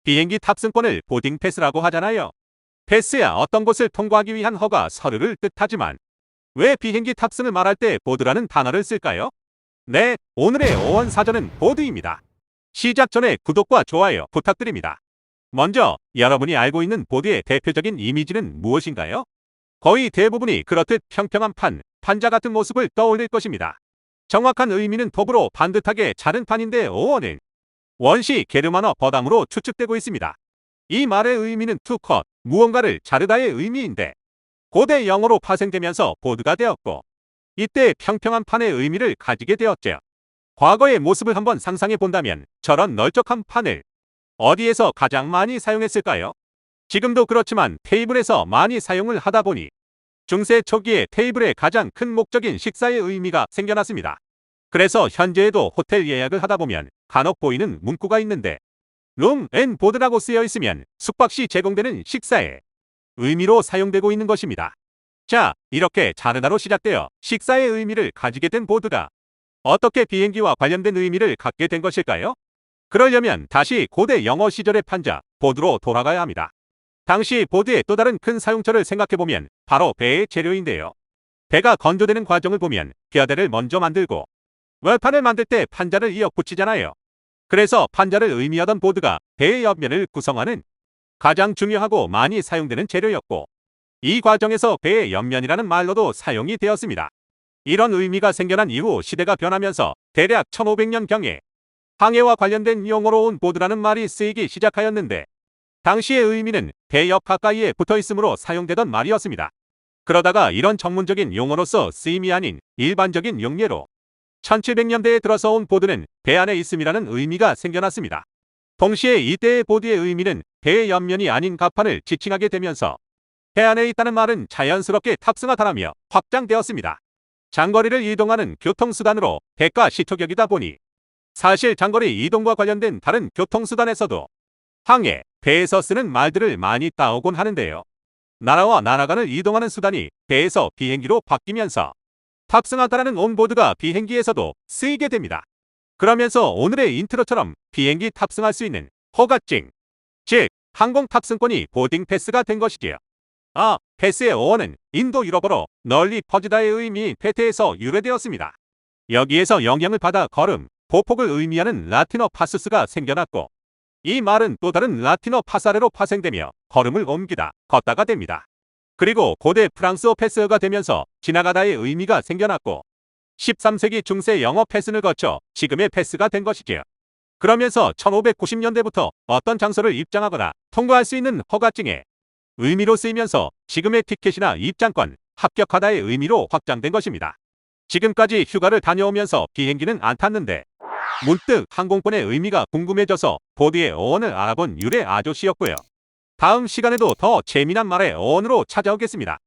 비행기 탑승권을 보딩 패스라고 하잖아요. 패스야 어떤 곳을 통과하기 위한 허가 서류를 뜻하지만 왜 비행기 탑승을 말할 때 보드라는 단어를 쓸까요? 네, 오늘의 어원 사전은 보드입니다. 시작 전에 구독과 좋아요 부탁드립니다. 먼저 여러분이 알고 있는 보드의 대표적인 이미지는 무엇인가요? 거의 대부분이 그렇듯 평평한 판자 같은 모습을 떠올릴 것입니다. 정확한 의미는 톱으로 반듯하게 자른 판인데 어원은 원시 게르만어 버담으로 추측되고 있습니다. 이 말의 의미는 to cut, 무언가를 자르다의 의미인데 고대 영어로 파생되면서 보드가 되었고 이때 평평한 판의 의미를 가지게 되었죠. 과거의 모습을 한번 상상해 본다면 저런 널쩍한 판을 어디에서 가장 많이 사용했을까요? 지금도 그렇지만 테이블에서 많이 사용을 하다 보니 중세 초기에 테이블의 가장 큰 목적인 식사의 의미가 생겨났습니다. 그래서 현재에도 호텔 예약을 하다 보면 간혹 보이는 문구가 있는데 룸 앤 보드라고 쓰여 있으면 숙박 시 제공되는 식사의 의미로 사용되고 있는 것입니다. 자, 이렇게 자르다로 시작되어 식사의 의미를 가지게 된 보드가 어떻게 비행기와 관련된 의미를 갖게 된 것일까요? 그러려면 다시 고대 영어 시절의 판자, 보드로 돌아가야 합니다. 당시 보드의 또 다른 큰 사용처를 생각해보면 바로 배의 재료인데요. 배가 건조되는 과정을 보면 뼈대를 먼저 만들고 월판을 만들 때 판자를 이어 붙이잖아요. 그래서 판자를 의미하던 보드가 배의 옆면을 구성하는 가장 중요하고 많이 사용되는 재료였고 이 과정에서 배의 옆면이라는 말로도 사용이 되었습니다. 이런 의미가 생겨난 이후 시대가 변하면서 대략 1500년경에 항해와 관련된 용어로 온 보드라는 말이 쓰이기 시작하였는데 당시의 의미는 배 옆 가까이에 붙어 있으므로 사용되던 말이었습니다. 그러다가 이런 전문적인 용어로서 쓰임이 아닌 일반적인 용례로 1700년대에 들어서 온 보드는 배 안에 있음이라는 의미가 생겨났습니다. 동시에 이때의 보드의 의미는 배의 옆면이 아닌 갑판을 지칭하게 되면서 배 안에 있다는 말은 자연스럽게 탑승하다라며 확장되었습니다. 장거리를 이동하는 교통수단으로 배가 시초격이다 보니 사실 장거리 이동과 관련된 다른 교통수단에서도 항해, 배에서 쓰는 말들을 많이 따오곤 하는데요. 나라와 나라 간을 이동하는 수단이 배에서 비행기로 바뀌면서 탑승하다라는 온보드가 비행기에서도 쓰이게 됩니다. 그러면서 오늘의 인트로처럼 비행기 탑승할 수 있는 허가증, 즉 항공 탑승권이 보딩 패스가 된 것이지요. 패스의 어원은 인도 유럽어로 널리 퍼지다의 의미인 페테에서 유래되었습니다. 여기에서 영향을 받아 걸음, 보폭을 의미하는 라틴어 파수스가 생겨났고 이 말은 또 다른 라틴어 파사레로 파생되며 걸음을 옮기다, 걷다가 됩니다. 그리고 고대 프랑스어 패스어가 되면서 지나가다의 의미가 생겨났고 13세기 중세 영어 패슨을 거쳐 지금의 패스가 된 것이지요. 그러면서 1590년대부터 어떤 장소를 입장하거나 통과할 수 있는 허가증의 의미로 쓰이면서 지금의 티켓이나 입장권, 합격하다의 의미로 확장된 것입니다. 지금까지 휴가를 다녀오면서 비행기는 안 탔는데 문득 항공권의 의미가 궁금해져서 보드의 어원을 알아본 유래 아저씨였고요. 다음 시간에도 더 재미난 말의 어원으로 찾아오겠습니다.